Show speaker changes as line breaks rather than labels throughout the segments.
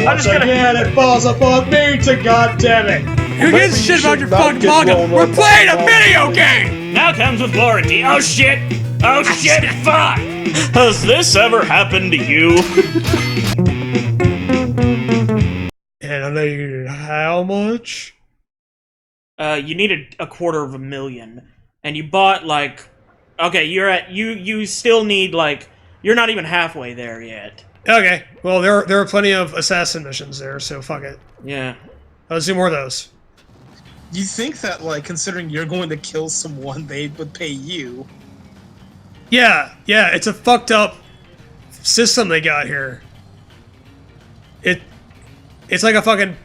Once again, it falls upon me to goddamn it.
Who gives a shit about your fucking manga? We're playing a video game!
Now comes with warranty. Oh shit! Oh shit, fuck! Has this ever happened to you?
And I need how much?
You needed $250,000. And you bought, like... Okay, you still need, like... You're not even halfway there yet.
Okay, well, there are plenty of assassin missions there, so fuck it.
Yeah.
Let's do more of those.
You think that, like, considering you're going to kill someone, they would pay you?
Yeah, it's a fucked up system they got here. It's like a fucking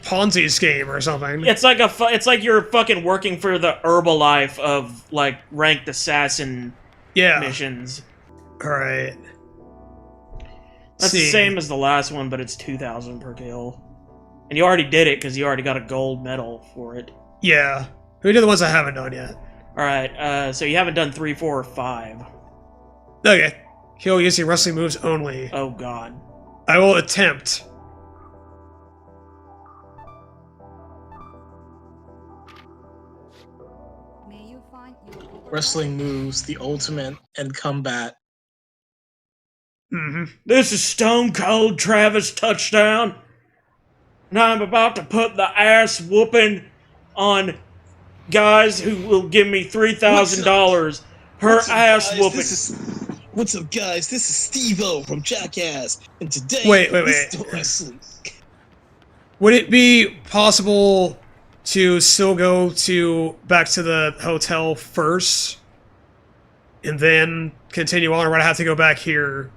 Ponzi scheme or something.
It's like you're fucking working for the Herbalife of, like, ranked assassin missions.
Alright.
That's the same as the last one, but it's 2,000 per kill. And you already did it because you already got a gold medal for it.
Yeah. Who do the ones I haven't done yet?
Alright, so you haven't done 3, 4, or 5.
Okay. Kill using wrestling moves only.
Oh god.
I will attempt.
Wrestling moves, the ultimate, and combat.
This is Stone Cold Travis Touchdown. And I'm about to put the ass whooping on guys who will give me $3,000 per ass whooping.
What's up, guys? This is Steve-O from Jackass, and today
Wait.
wrestling.
Would it be possible to still go back to the hotel first and then continue on, or would I have to go back here?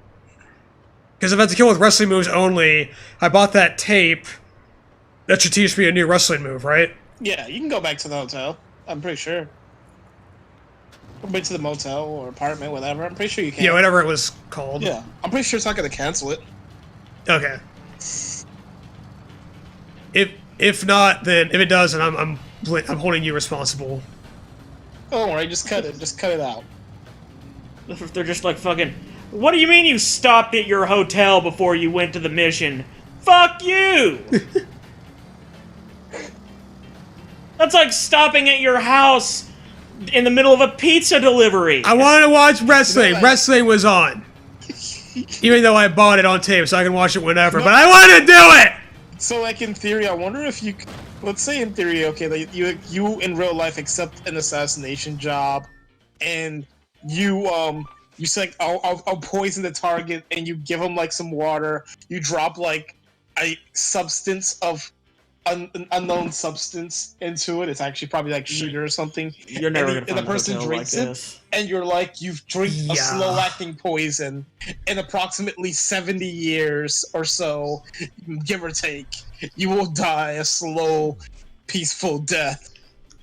Because if I have to kill with wrestling moves only, I bought that tape. That should teach me a new wrestling move, right?
Yeah, you can go back to the hotel. I'm pretty sure. Or back to the motel or apartment, whatever. I'm pretty sure you can.
Yeah, whatever it was called.
Yeah, I'm pretty sure it's not going to cancel it.
Okay. If not, then if it does, then I'm holding you responsible.
Don't worry, just cut it. Just cut it out.
If they're just like fucking... What do you mean you stopped at your hotel before you went to the mission? Fuck you! That's like stopping at your house in the middle of a pizza delivery.
I wanted to watch wrestling. Wrestling was on. Even though I bought it on tape, so I can watch it whenever. But I wanted to do it!
So, like, in theory, I wonder if you... Let's say in theory, okay, like, you in real life accept an assassination job, and you say, like, I'll poison the target, and you give him, like, some water. You drop, like, a substance of... an unknown substance into it. It's actually probably like sugar or something.
You're never gonna
and the person drinks it, and you're like, you've drank a slow-acting poison in approximately 70 years or so, give or take. You will die a slow, peaceful death.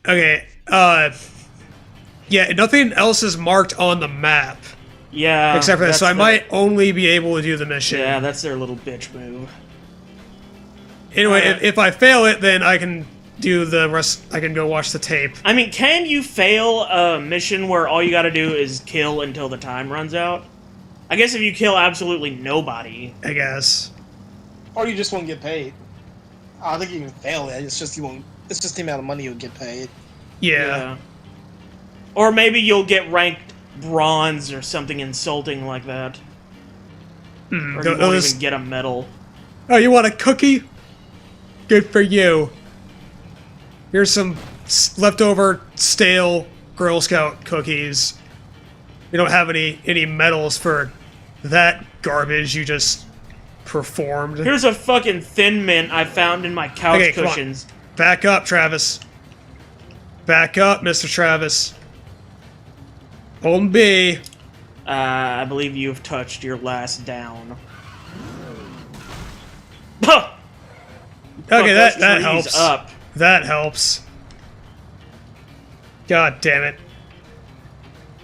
Okay, yeah, nothing else is marked on the map.
Yeah.
Except for this, so I might only be able to do the mission.
Yeah, that's their little bitch move.
Anyway, if I fail it, then I can do the rest. I can go watch the tape.
I mean, can you fail a mission where all you gotta do is kill until the time runs out? I guess if you kill absolutely nobody.
I guess.
Or you just won't get paid. I don't think you can fail it. It's just you won't. It's just the amount of money you'll get paid.
Yeah.
Or maybe you'll get ranked bronze or something insulting like that. Or you won't even get a medal.
Oh, you want a cookie? Good for you. Here's some leftover stale Girl Scout cookies. We don't have any medals for that garbage you just performed.
Here's a fucking Thin Mint I found in my couch cushions.
Come on. Back up, Travis. Back up, Mr. Travis. Hold B.
I believe you've touched your last down. Huh!
Okay, that helps.
Up.
That helps. God damn it.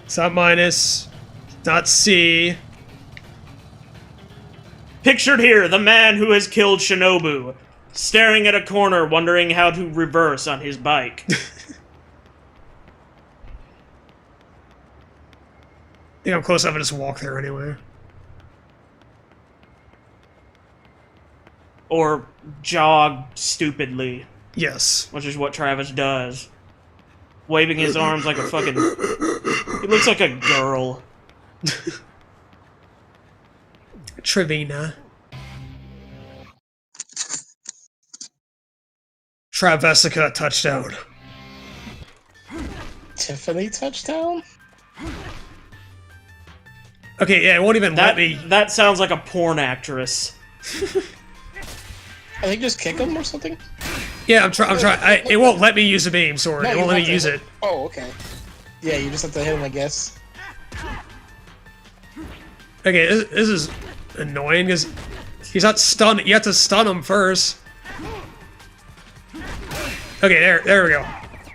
It's not minus. Not C.
Pictured here, the man who has killed Shinobu, staring at a corner, wondering how to reverse on his bike.
I think I'm close enough to just walk there anyway.
or jog stupidly,
Yes.
which is what Travis does. Waving his arms like a fucking... He looks like a girl.
Trevina. Travesica touchdown.
Tiffany touchdown?
Okay, yeah, it won't even let me.
That sounds like a porn actress.
I think just kick him or something?
Yeah, I'm trying. It won't let me use a beam sword.
No,
It
you
won't let
have
me
to
use
hit-
it.
Oh, okay. Yeah, you just have to hit him, I guess.
Okay, this is annoying because he's not stunned. You have to stun him first. Okay, there we go.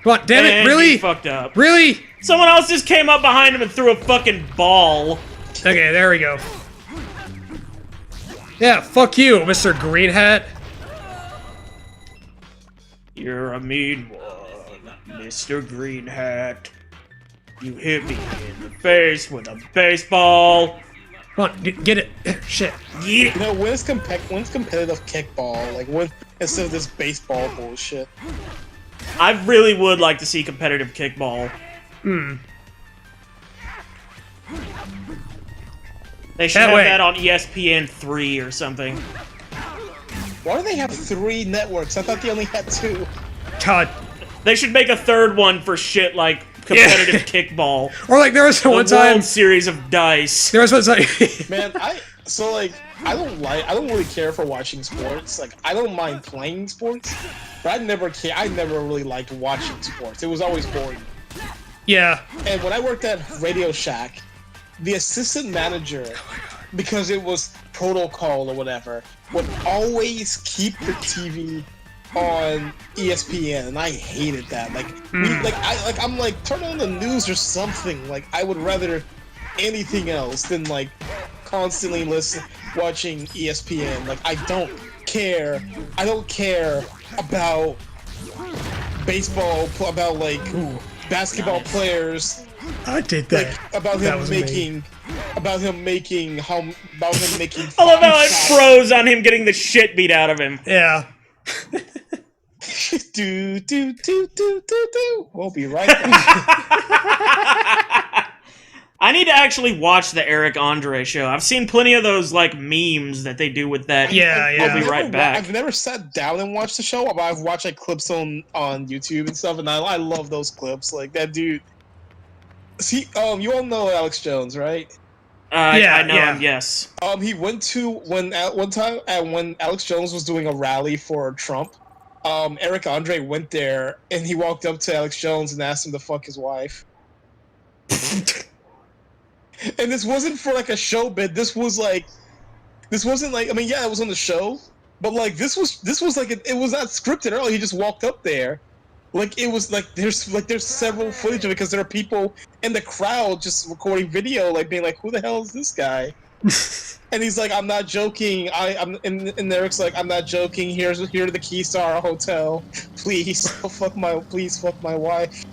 Come on, damn it,
And
really?
he fucked up.
Really?
Someone else just came up behind him and threw a fucking ball.
Okay, there we go. Yeah, fuck you, Mr. Green Hat.
You're a mean one, Mr. Green Hat. You hit me in the face with a baseball.
Come on, get it. Shit.
Yeah.
You know, when's competitive kickball? Like, when instead of this baseball bullshit?
I really would like to see competitive kickball. They should
That
have
way.
that on ESPN 3 or something.
Why do they have 3 networks? I thought they only had 2.
God.
They should make a third one for shit like competitive kickball.
Or like there was
The
one time.
World Series of Dice.
There was one time.
Man, I don't really care for watching sports. Like, I don't mind playing sports, but I never really liked watching sports. It was always boring.
Yeah.
And when I worked at Radio Shack, the assistant manager, because it was protocol or whatever, would always keep the TV on ESPN, and I hated that. I'm like, turn on the news or something. Like, I would rather anything else than like constantly watching ESPN. Like, I don't care about baseball, about like basketball players.
I did that.
Like, about
That
him
was me.
making
I love how it froze on him getting the shit beat out of him.
Yeah.
do. We'll be right back.
I need to actually watch the Eric Andre show. I've seen plenty of those like memes that they do with that.
Yeah, yeah.
I'll be right back.
I've never sat down and watched the show, but I've watched like clips on YouTube and stuff, and I love those clips. Like, that dude. See, you all know Alex Jones, right?
Yeah,
I know
yeah.
him, yes.
He went to when Alex Jones was doing a rally for Trump. Eric Andre went there and he walked up to Alex Jones and asked him to fuck his wife. And this wasn't for like a show bit. This wasn't like, I mean, yeah, it was on the show, but like this was like it was not scripted at all. He just walked up there. Like, it was like there's several footage of it because there are people in the crowd just recording video, like being like, "Who the hell is this guy?" And he's like, "I'm not joking. And Eric's like, "I'm not joking. Here are the keys to our hotel. Please fuck my wife."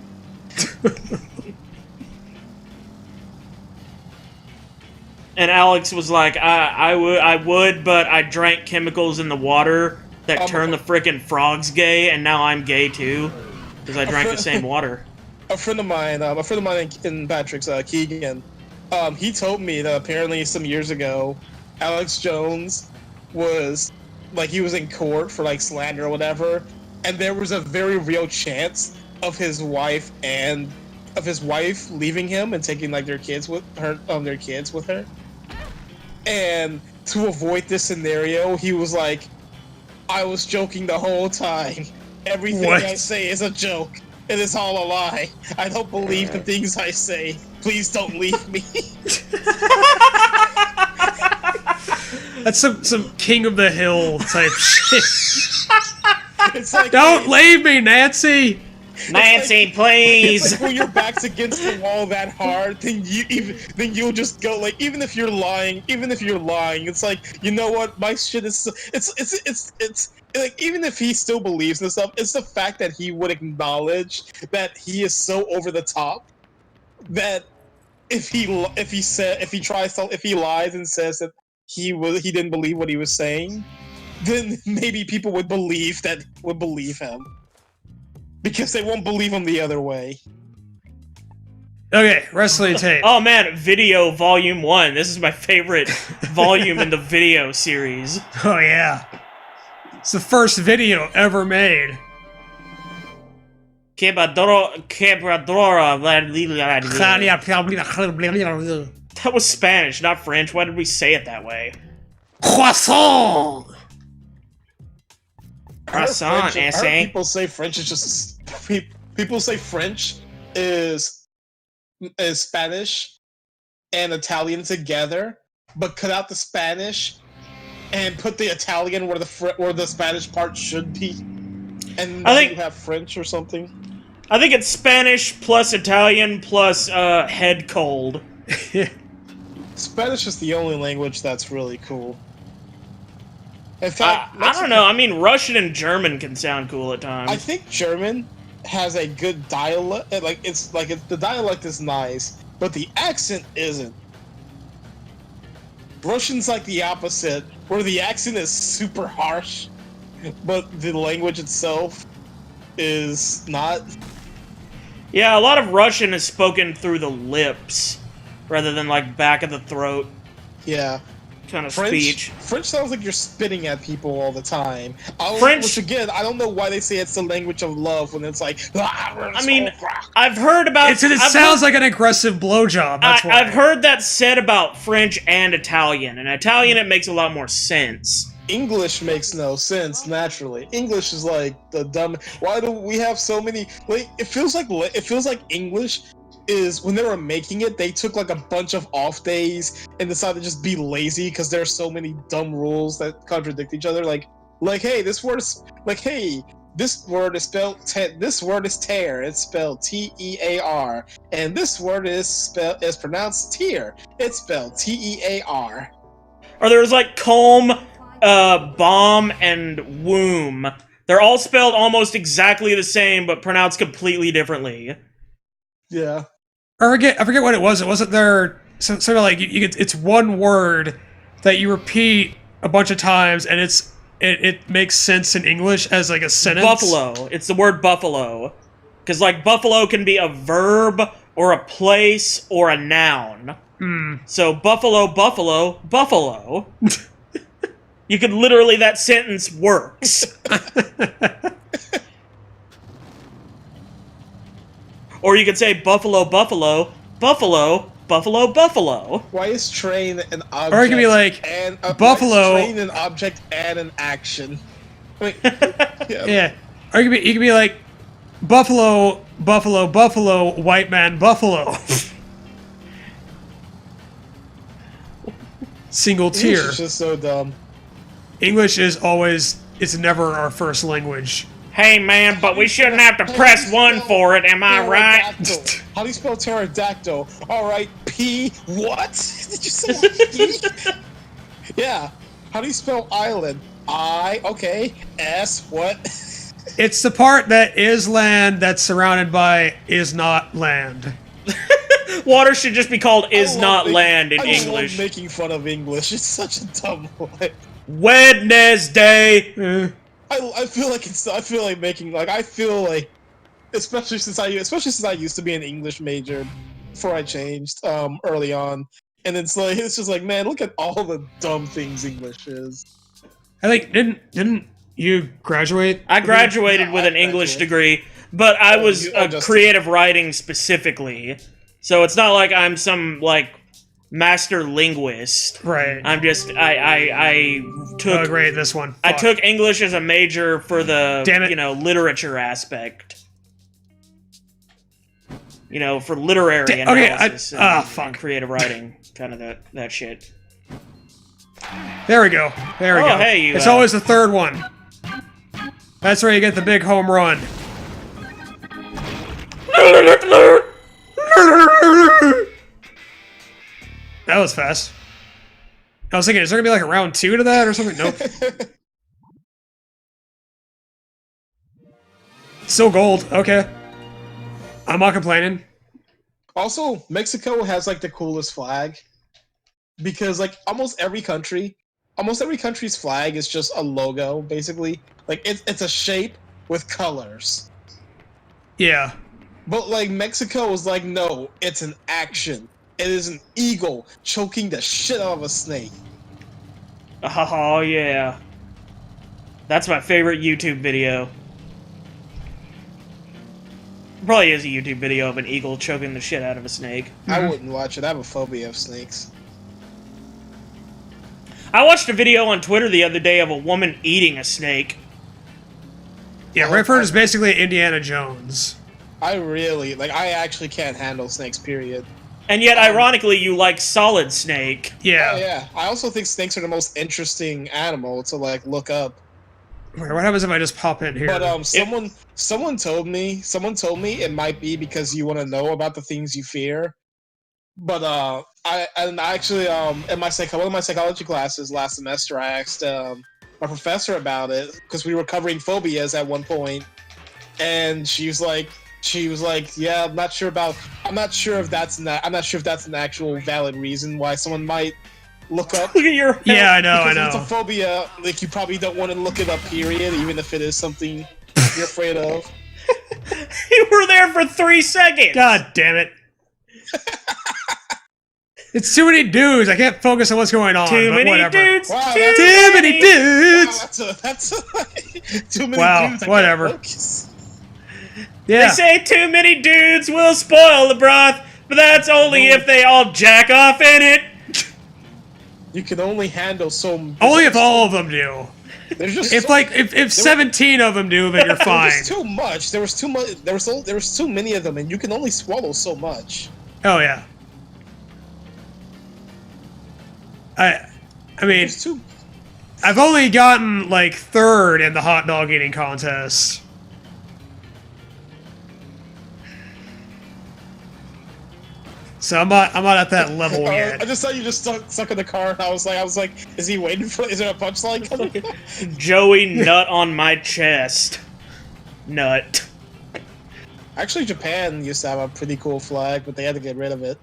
And Alex was like, I would, but I drank chemicals in the water that turned the frickin' frogs gay, and now I'm gay too. Because I drank the same water.
A friend of mine in Patrick's, Keegan, he told me that apparently some years ago, Alex Jones was, like, he was in court for, like, slander or whatever, and there was a very real chance of his wife leaving him and taking, like, their kids with her. And to avoid this scenario, he was like, "I was joking the whole time. Everything I say is a joke. It is all a lie. I don't believe the things I say. Please don't leave me."
That's some King of the Hill type shit.
It's like,
Don't leave me, Nancy!
Nancy, please!
It's like when your back's against the wall that hard, then you'll just go, like, even if you're lying, it's like, you know what, my shit is, it's like, even if he still believes in stuff, it's the fact that he would acknowledge that he is so over the top that if he lies and says that he didn't believe what he was saying, then maybe people would believe him. Because they won't believe him the other way.
Okay, wrestling tape.
Oh man, Video Volume 1. This is my favorite volume in the video series.
Oh yeah. It's the first video ever made.
That was Spanish, not French. Why did we say it that way?
Croissant!
Croissant,
I heard
essay.
people say French is just... People say French is Spanish and Italian together, but cut out the Spanish and put the Italian where the Spanish part should be. And now you have French or something.
I think it's Spanish plus Italian plus head cold.
Spanish is the only language that's really cool. In fact,
I don't know. I mean, Russian and German can sound cool at times.
I think German has a good dialect. The dialect is nice, but the accent isn't. Russian's like the opposite, where the accent is super harsh, but the language itself is not.
Yeah, a lot of Russian is spoken through the lips, rather than like back of the throat.
Yeah.
Kind of speech.
French sounds like you're spitting at people all the time.
French,
which again, I don't know why they say it's the language of love when it's like.
I mean, I've heard about.
It sounds like an aggressive blowjob. That's why.
I've heard that said about French and Italian. In Italian, it makes a lot more sense.
English makes no sense naturally. English is like the dumb. Why do we have so many? Like, it feels like English is when they were making it, they took like a bunch of off days and decided to just be lazy because there are so many dumb rules that contradict each other. Like, hey, this word is spelled. This word is tear. It's spelled T-E-A-R, and this word is pronounced tear. It's spelled T-E-A-R.
Or there's like comb, bomb, and womb. They're all spelled almost exactly the same, but pronounced completely differently.
Yeah.
I forget what it was. It wasn't there. Sort of like it's one word that you repeat a bunch of times, and it makes sense in English as like a sentence.
Buffalo. It's the word buffalo, because like buffalo can be a verb or a place or a noun. So buffalo, buffalo, buffalo. You could literally, that sentence works. Or you could say buffalo, buffalo, buffalo, buffalo, buffalo.
Why is train an object?
Or it could be like
and
buffalo.
Why is train an object and an action. Wait,
yeah. Or you could be like buffalo, buffalo, buffalo, white man, buffalo. Single tier.
English is just so dumb.
English is always. It's never our first language.
Hey man, but we shouldn't have to press 1 for it, am I right?
How do you spell pterodactyl? Alright, P, what? Did you say P? Yeah. How do you spell island? I, okay, S, what?
It's the part that is land that's surrounded by is not land.
Water should just be called is not land in English.
I love making fun of English. It's such a dumb one.
Wednesday!
I feel like especially since I used to be an English major before I changed early on, and it's just like, man, look at all the dumb things English is.
I think didn't you graduate?
I graduated with an English degree, but I was creative writing specifically, so it's not like I'm some like master linguist.
Right.
I'm just I took.
Oh, great, this one. Fuck.
I took English as a major for the literature aspect. For literary analysis and creative writing, kind of that shit.
There we go. There we go.
Hey,
it's always the third one. That's where you get the big home run. That was fast. I was thinking, is there gonna be like a round 2 to that or something? Nope. Still gold. Okay. I'm not complaining.
Also, Mexico has like the coolest flag because like almost every country almost every country's flag is just a logo, basically. Like it's a shape with colors.
Yeah.
But like Mexico was like, no, it's an action. It is an eagle choking the shit out of a snake.
Oh, yeah. That's my favorite YouTube video. Probably is a YouTube video of an eagle choking the shit out of a snake.
I wouldn't watch it. I have a phobia of snakes.
I watched a video on Twitter the other day of a woman eating a snake.
Yeah, Rifford is basically Indiana Jones.
I actually can't handle snakes, period.
And yet, ironically, you like Solid Snake.
Yeah.
Oh, yeah. I also think snakes are the most interesting animal to, like, look up.
Wait, what happens if I just pop in here?
But, someone told me it might be because you want to know about the things you fear. But, in my one of my psychology classes last semester, I asked, my professor about it, because we were covering phobias at one point, and she was like, yeah, I'm not sure if that's an actual valid reason why someone might look up.
Look at your...
Yeah, I know.
It's a phobia, like, you probably don't want to look it up, period, even if it is something you're afraid of.
You were there for 3 seconds!
God damn it. It's too many dudes. I can't focus on what's going on.
Too many
whatever.
dudes!
Wow,
too
many dudes!
Wow, that's too many
Wow,
dudes. I can't
whatever.
focus.
Yeah.
They say too many dudes will spoil the broth, but that's only if they all jack off in it.
You can only handle so.
Only if all of them do.
There's just
If 17 of them do, then you're fine.
There's too much. There was too much. There was too many of them, and you can only swallow so much.
Oh yeah. I mean,
There's too.
I've only gotten like 3rd in the hot dog eating contest. So I'm not at that level yet.
I just saw you just stuck in the car, and I was like, is he waiting for? Is there a punchline coming?
Joey nut on my chest. Nut.
Actually, Japan used to have a pretty cool flag, but they had to get rid of it.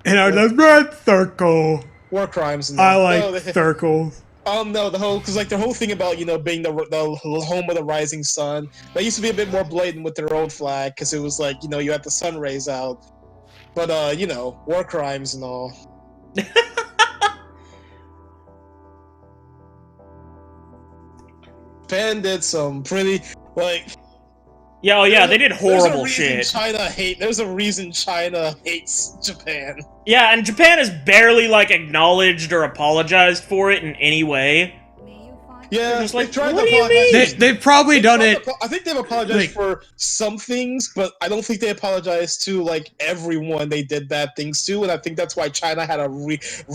And I was red circle.
War crimes. And
I like circles.
No, the whole thing about being the home of the rising sun. They used to be a bit more blatant with their old flag because it was like you had the sun rays out, but war crimes and all. Japan did some pretty
Yeah, oh yeah, they did horrible
shit.
shit.
There's a reason China hates Japan.
Yeah, and Japan has barely, like, acknowledged or apologized for it in any way.
Yeah,
Just like,
they've tried
what
to
do you
apologize.
mean?
They've probably done it.
I think they've apologized for some things, but I don't think they apologized to like everyone they did bad things to, and I think that's why China had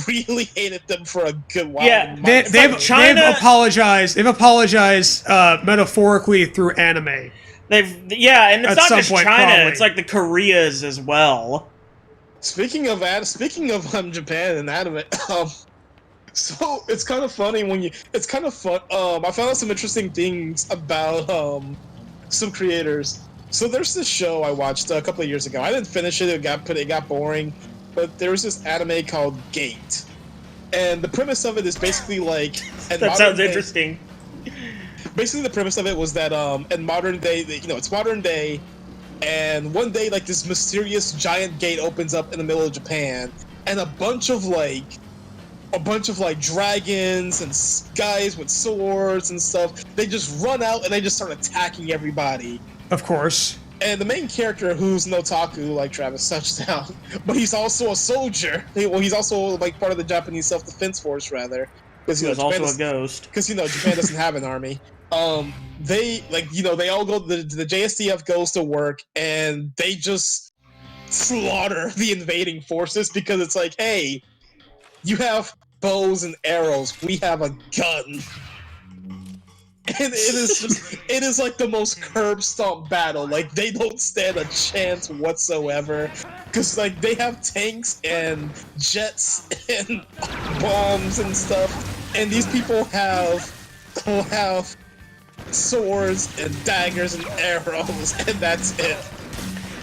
really hated them for a good while.
Yeah,
They've apologized. They've apologized metaphorically through anime.
And it's
At
not
some
just
point,
China;
probably.
it's like the Koreas as well.
Speaking of Japan and anime, so it's kind of funny it's kind of fun. I found out some interesting things about some creators. So there's this show I watched a couple of years ago. I didn't finish it; it got boring. But there was this anime called Gate, and the premise of it is basically like
That sounds interesting.
Basically, the premise of it was that in modern day, it's modern day, and one day like this mysterious giant gate opens up in the middle of Japan, and a bunch of dragons and guys with swords and stuff. They just run out and they just start attacking everybody.
Of course.
And the main character, who's an otaku like Travis Touchdown, but he's also a soldier. Well, he's also like part of the Japanese self-defense force, rather.
He was also a ghost.
Because Japan doesn't have an army. They all go. The JSDF goes to work and they just slaughter the invading forces because it's like, hey, you have bows and arrows. We have a gun. And it is like the most curb stomp battle. Like they don't stand a chance whatsoever, because like they have tanks and jets and bombs and stuff, and these people have swords and daggers and arrows, and that's it.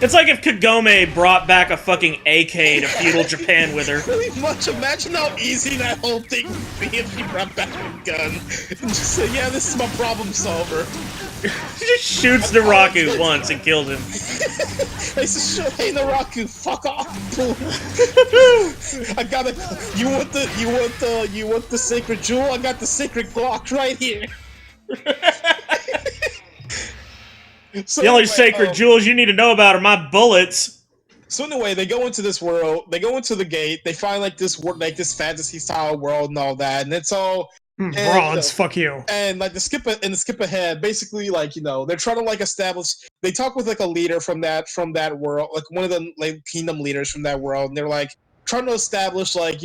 It's like if Kagome brought back a fucking AK to feudal Japan with her.
Pretty much. Imagine how easy that whole thing would be if she brought back a gun and just say, "Yeah, this is my problem solver."
She just shoots Naraku once and kills him.
They said, "Hey, Naraku, fuck off!" I got it. You want the sacred jewel? I got the sacred Glock right here. So
The only
anyway,
sacred jewels you need to know about are my bullets.
So anyway, they go into this world. They go into the gate. They find like this fantasy style world and all that, and it's all
bronze. Fuck you.
And like the skip ahead, basically like they're trying to like establish. They talk with like a leader from that world, like one of the like kingdom leaders from that world, and they're like trying to establish like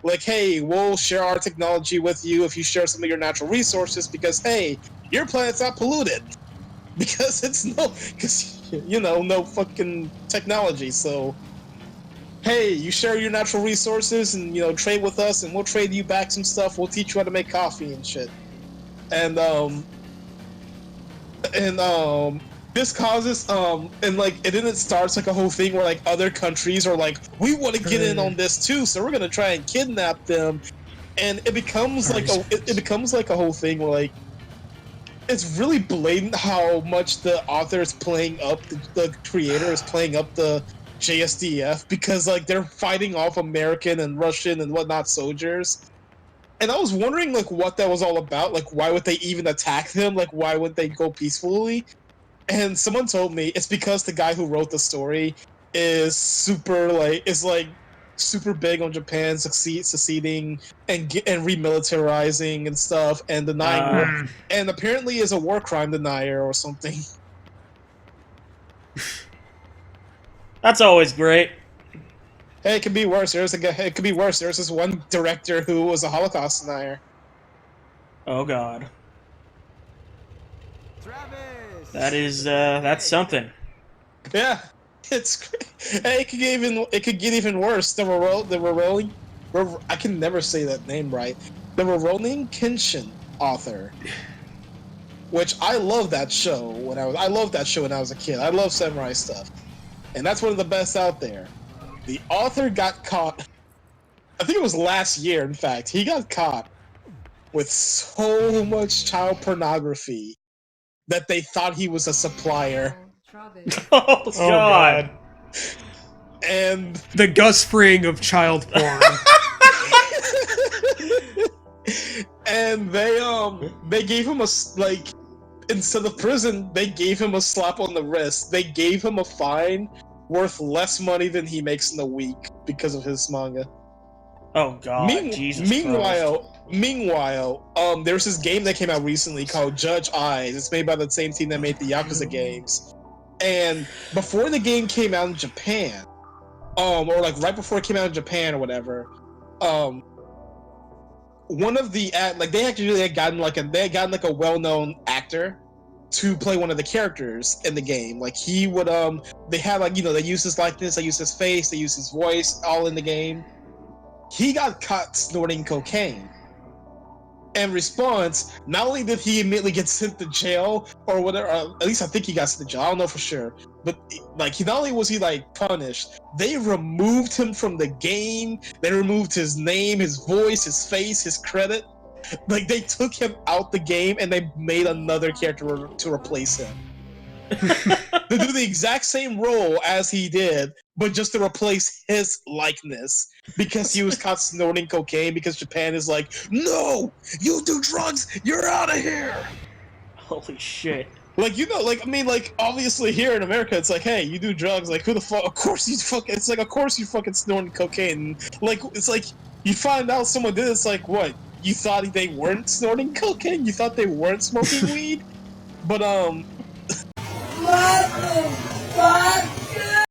like, hey, we'll share our technology with you if you share some of your natural resources because hey, your planet's not polluted. Because no fucking technology. So, hey, you share your natural resources and trade with us, and we'll trade you back some stuff. We'll teach you how to make coffee and shit. And this causes and like and then it starts like a whole thing where like other countries are like, we want to get in on this too, so we're gonna try and kidnap them, and it becomes like a whole thing where like. It's really blatant how much the author is playing up, the creator is playing up the JSDF because like they're fighting off American and Russian and whatnot soldiers. And I was wondering like what that was all about. Like why would they even attack them? Like why wouldn't they go peacefully? And someone told me it's because the guy who wrote the story is super big on Japan seceding and remilitarizing and stuff and denying and apparently is a war crime denier or something.
That's always great.
Hey, it could be worse. It could be worse. There's this one director who was a Holocaust denier.
Oh God. That's something.
Yeah. It's hey, it could get even worse. The rolling I can never say that name right. The Rurouni Kenshin author, which I love that show when I loved that show when I was a kid. I love samurai stuff, and that's one of the best out there. The author got caught. I think it was last year. In fact, he got caught with so much child pornography that they thought he was a supplier.
Oh God!
And
the Gus Fring of child porn.
And they gave him instead of prison, they gave him a slap on the wrist. They gave him a fine worth less money than he makes in a week because of his manga.
Oh God! Jesus
Meanwhile, there's this game that came out recently called Judge Eyes. It's made by the same team that made the Yakuza games. And before the game came out in Japan, or like right before it came out in Japan or whatever, one of the they had gotten a well-known actor to play one of the characters in the game. Like he would they had they used his likeness, they used his face, they used his voice, all in the game. He got caught snorting cocaine. In response, not only did he immediately get sent to jail or whatever, at least I think he got sent to jail. I don't know for sure, but not only was he punished, they removed him from the game. They removed his name, his voice, his face, his credit. They took him out the game and they made another character to replace him. To do the exact same role as he did, but just to replace his likeness because he was caught snorting cocaine because Japan is like, no, you do drugs, you're out of here.
Holy shit.
Obviously here in America, it's like, hey, you do drugs, who the fuck, of course you fucking snorting cocaine. It's like, you find out someone did it, it's like, what, you thought they weren't snorting cocaine? You thought they weren't smoking weed? But,
What the fuck?